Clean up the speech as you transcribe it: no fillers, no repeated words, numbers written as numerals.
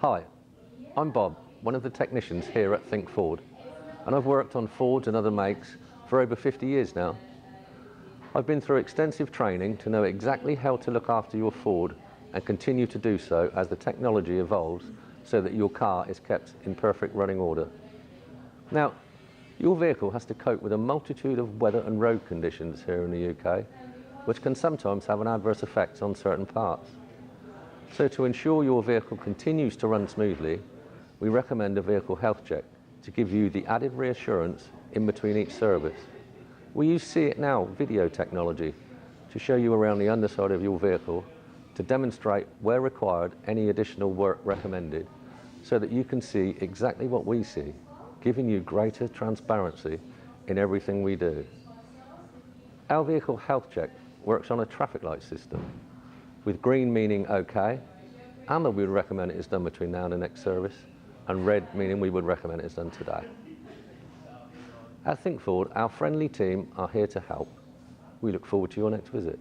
Hi, I'm Bob, one of the technicians here at Think Ford, and I've worked on Fords and other makes for over 50 years now. I've been through extensive training to know exactly how to look after your Ford and continue to do so as the technology evolves so that your car is kept in perfect running order. Now, your vehicle has to cope with a multitude of weather and road conditions here in the UK, which can sometimes have an adverse effect on certain parts. So to ensure your vehicle continues to run smoothly, we recommend a vehicle health check to give you the added reassurance in between each service. We use CitNow Video technology to show you around the underside of your vehicle to demonstrate where required any additional work recommended so that you can see exactly what we see, giving you greater transparency in everything we do. Our vehicle health check works on a traffic light system, with green meaning OK, and that we would recommend it is done between now and the next service, and red meaning we would recommend it is done today. At Think Ford, our friendly team are here to help. We look forward to your next visit.